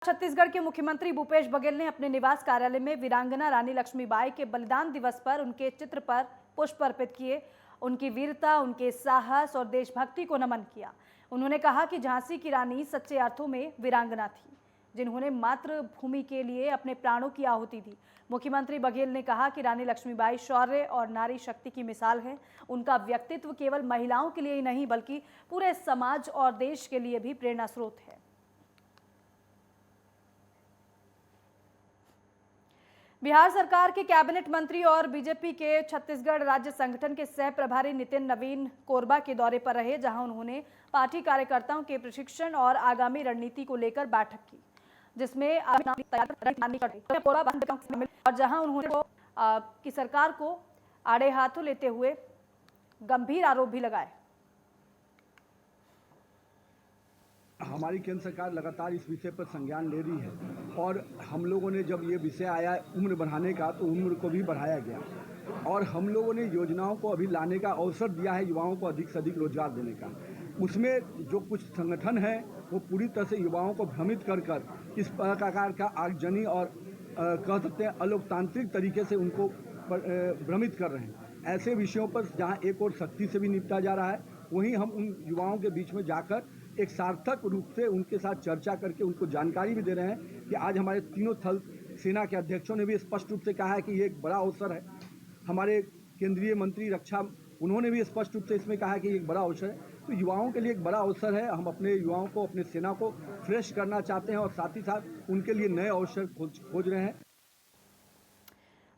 छत्तीसगढ़ के मुख्यमंत्री भूपेश बघेल ने अपने निवास कार्यालय में वीरांगना रानी लक्ष्मीबाई के बलिदान दिवस पर उनके चित्र पर पुष्प अर्पित किए। उनकी वीरता, उनके साहस और देशभक्ति को नमन किया। उन्होंने कहा कि झांसी की रानी सच्चे अर्थों में वीरांगना थी, जिन्होंने मातृभूमि के लिए अपने प्राणों की आहुति दी। मुख्यमंत्री बघेल ने कहा कि रानी लक्ष्मीबाई शौर्य और नारी शक्ति की मिसाल है। उनका व्यक्तित्व केवल महिलाओं के लिए ही नहीं बल्कि पूरे समाज और देश के लिए भी प्रेरणा स्रोत है। बिहार सरकार के कैबिनेट मंत्री और बीजेपी के छत्तीसगढ़ राज्य संगठन के सह प्रभारी नितिन नवीन कोरबा के दौरे पर रहे, जहां उन्होंने पार्टी कार्यकर्ताओं के प्रशिक्षण और आगामी रणनीति को लेकर बैठक की, जिसमें और जहां उन्होंने की सरकार को आड़े हाथों लेते हुए गंभीर आरोप भी लगाए। हमारी केंद्र सरकार लगातार इस विषय पर संज्ञान ले रही है और हम लोगों ने जब ये विषय आया उम्र बढ़ाने का तो उम्र को भी बढ़ाया गया और हम लोगों ने योजनाओं को अभी लाने का अवसर दिया है, युवाओं को अधिक से अधिक रोजगार देने का। उसमें जो कुछ संगठन है वो पूरी तरह से युवाओं को भ्रमित कर इस प्रकार का आगजनी और कह सकते हैं अलोकतांत्रिक तरीके से उनको भ्रमित कर रहे हैं। ऐसे विषयों पर जहाँ एक और सख्ती से भी निपटा जा रहा है, वहीं हम उन युवाओं के बीच में जाकर एक सार्थक रूप से उनके साथ चर्चा करके उनको जानकारी भी दे रहे हैं कि आज हमारे तीनों थल सेना के अध्यक्षों ने भी स्पष्ट रूप से कहा है कि ये एक बड़ा अवसर है। हमारे केंद्रीय मंत्री रक्षा उन्होंने भी स्पष्ट रूप से इसमें कहा है कि एक बड़ा अवसर है। तो युवाओं के लिए एक बड़ा अवसर है। हम अपने युवाओं को, अपने सेना को फ्रेश करना चाहते हैं और साथ ही साथ उनके लिए नए अवसर खोज रहे हैं।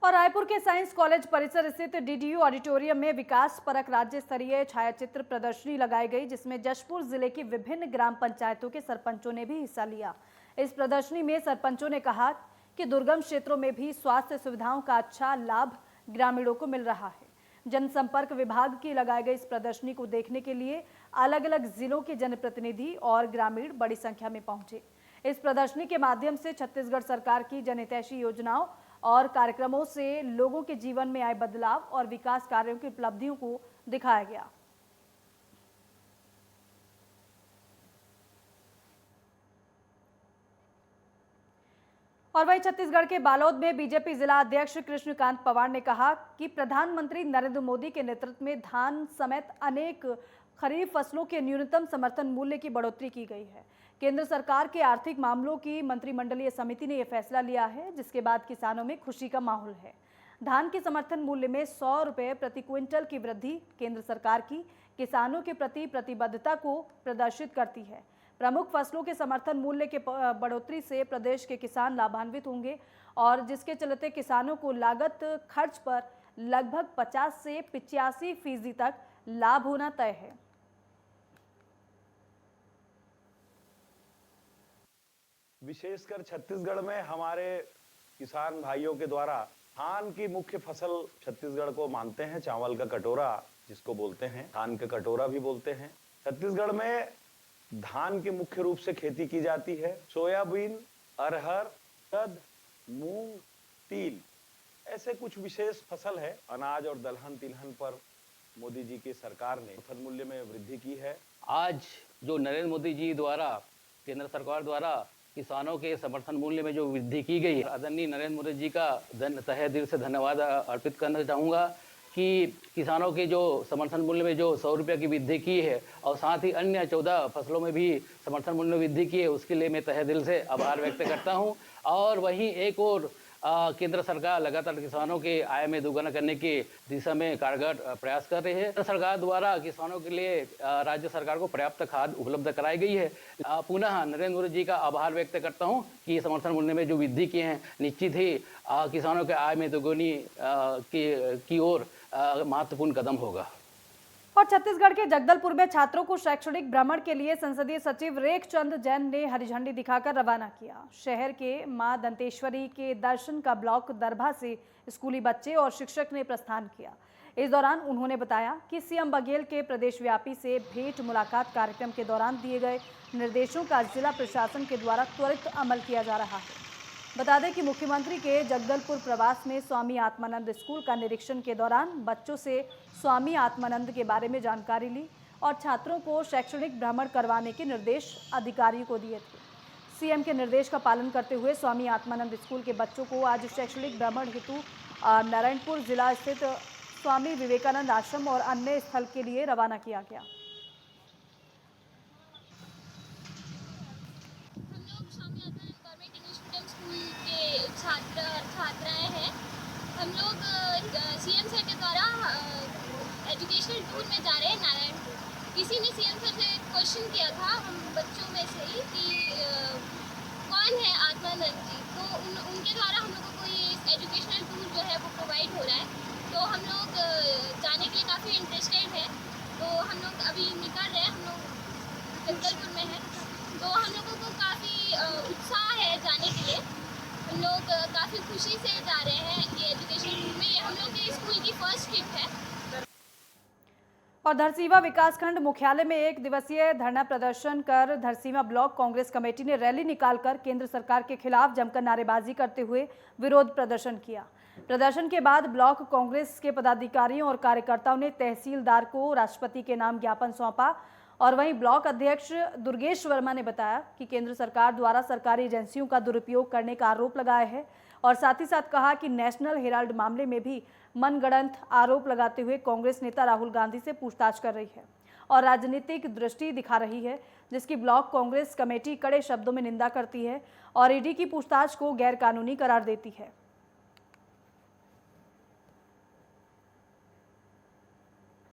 और रायपुर के साइंस कॉलेज परिसर स्थित डीडीयू ऑडिटोरियम में विकास परक राज्य स्तरीय छायाचित्र प्रदर्शनी लगाई गई, जिसमें जशपुर जिले की विभिन्न ग्राम पंचायतों के सरपंचों ने भी हिस्सा लिया। इस प्रदर्शनी में सरपंचों ने कहा कि दुर्गम क्षेत्रों में भी स्वास्थ्य सुविधाओं का अच्छा लाभ ग्रामीणों को मिल रहा है। जनसंपर्क विभाग की लगाई गई इस प्रदर्शनी को देखने के लिए अलग अलग जिलों के जनप्रतिनिधि और ग्रामीण बड़ी संख्या में पहुंचे। इस प्रदर्शनी के माध्यम से छत्तीसगढ़ सरकार की जनहितैषी योजनाओं और कार्यक्रमों से लोगों के जीवन में आए बदलाव और विकास कार्यों की उपलब्धियों को दिखाया गया। और वहीं छत्तीसगढ़ के बालोद में बीजेपी जिला अध्यक्ष कृष्णकांत पवार ने कहा कि प्रधानमंत्री नरेंद्र मोदी के नेतृत्व में धान समेत अनेक खरीफ फसलों के न्यूनतम समर्थन मूल्य की बढ़ोतरी की गई है। केंद्र सरकार के आर्थिक मामलों की मंत्रिमंडलीय समिति ने यह फैसला लिया है, जिसके बाद किसानों में खुशी का माहौल है। धान के समर्थन मूल्य में 100 रुपये प्रति क्विंटल की वृद्धि केंद्र सरकार की किसानों के प्रति प्रतिबद्धता को प्रदर्शित करती है। प्रमुख फसलों के समर्थन मूल्य के बढ़ोतरी से प्रदेश के किसान लाभान्वित होंगे और जिसके चलते किसानों को लागत खर्च पर लगभग 50 से 85% तक लाभ होना तय है। विशेषकर छत्तीसगढ़ में हमारे किसान भाइयों के द्वारा धान की मुख्य फसल छत्तीसगढ़ को मानते हैं। चावल का कटोरा जिसको बोलते हैं, धान का कटोरा भी बोलते हैं। छत्तीसगढ़ में धान की मुख्य रूप से खेती की जाती है। सोयाबीन, अरहर, उड़द, मूंग, तिल ऐसे कुछ विशेष फसल है। अनाज और दलहन तिलहन पर मोदी जी की सरकार ने समर्थन मूल्य में वृद्धि की है। आज जो नरेंद्र मोदी जी द्वारा, केंद्र सरकार द्वारा किसानों के समर्थन मूल्य में जो वृद्धि की गई है, आदरणीय नरेंद्र मोदी जी का तहे दिल से धन्यवाद अर्पित करना चाहूँगा कि किसानों के जो समर्थन मूल्य में जो 100 रुपये की वृद्धि की है और साथ ही अन्य 14 फसलों में भी समर्थन मूल्य में वृद्धि की है, उसके लिए मैं तहे दिल से आभार व्यक्त करता हूँ। और वहीं एक और केंद्र सरकार लगातार किसानों के आय में दोगुना करने की दिशा में कारगर प्रयास कर रही है। केंद्र सरकार द्वारा किसानों के लिए राज्य सरकार को पर्याप्त खाद उपलब्ध कराई गई है। पुनः नरेंद्र मोदी जी का आभार व्यक्त करता हूं कि समर्थन मूल्य में जो वृद्धि की है निश्चित ही किसानों के आय में दोगुनी की ओर महत्वपूर्ण कदम होगा। और छत्तीसगढ़ के जगदलपुर में छात्रों को शैक्षणिक भ्रमण के लिए संसदीय सचिव रेखचंद जैन ने हरी झंडी दिखाकर रवाना किया। शहर के मां दंतेश्वरी के दर्शन का ब्लॉक दरभा से स्कूली बच्चे और शिक्षक ने प्रस्थान किया। इस दौरान उन्होंने बताया कि सीएम बघेल के प्रदेशव्यापी से भेंट मुलाकात कार्यक्रम के दौरान दिए गए निर्देशों का जिला प्रशासन के द्वारा त्वरित अमल किया जा रहा है। बता दें कि मुख्यमंत्री के जगदलपुर प्रवास में स्वामी आत्मानंद स्कूल का निरीक्षण के दौरान बच्चों से स्वामी आत्मानंद के बारे में जानकारी ली और छात्रों को शैक्षणिक भ्रमण करवाने के निर्देश अधिकारियों को दिए थे। सीएम के निर्देश का पालन करते हुए स्वामी आत्मानंद स्कूल के बच्चों को आज शैक्षणिक भ्रमण हेतु नारायणपुर जिला स्थित स्वामी विवेकानंद आश्रम और अन्य स्थल के लिए रवाना किया गया। हम लोग Swami Atmanand government English medium school के छात्राएं हैं। हम लोग सीएम सर के द्वारा एजुकेशनल टूर में जा रहे हैं नारायणपुर। किसी ने सीएम सर से क्वेश्चन किया था हम बच्चों में से ही कि कौन है आत्मानंद जी, तो उनके द्वारा हम लोगों को ये एजुकेशनल टूर जो है वो प्रोवाइड हो रहा है। तो हम लोग जाने के लिए काफ़ी इंटरेस्टेड हैं। तो हम लोग अभी निकल रहे हैं, हम लोग जगदलपुर में हैं। तो हम लोगों को काफ़ी उत्साह है जाने के लिए। हम लोग काफ़ी खुशी से जा रहे हैं ये एजुकेशन टूर में। ये हम लोग के स्कूल की फर्स्ट ट्रिप है। और धरसींवा विकासखंड मुख्यालय में 1 दिवसीय धरना प्रदर्शन कर धरसींवा ब्लॉक कांग्रेस कमेटी ने रैली निकालकर केंद्र सरकार के खिलाफ जमकर नारेबाजी करते हुए विरोध प्रदर्शन किया। प्रदर्शन के बाद ब्लॉक कांग्रेस के पदाधिकारियों और कार्यकर्ताओं ने तहसीलदार को राष्ट्रपति के नाम ज्ञापन सौंपा। और वहीं ब्लॉक अध्यक्ष दुर्गेश वर्मा ने बताया कि केंद्र सरकार द्वारा सरकारी एजेंसियों का दुरुपयोग करने का आरोप लगाया है और साथ ही साथ कहा कि नेशनल हेराल्ड मामले में भी मनगढ़ंत आरोप लगाते हुए कांग्रेस नेता राहुल गांधी से पूछताछ कर रही है और राजनीतिक दृष्टि दिखा रही है, जिसकी ब्लॉक कांग्रेस कमेटी कड़े शब्दों में निंदा करती है और ईडी की पूछताछ को गैर कानूनी करार देती है।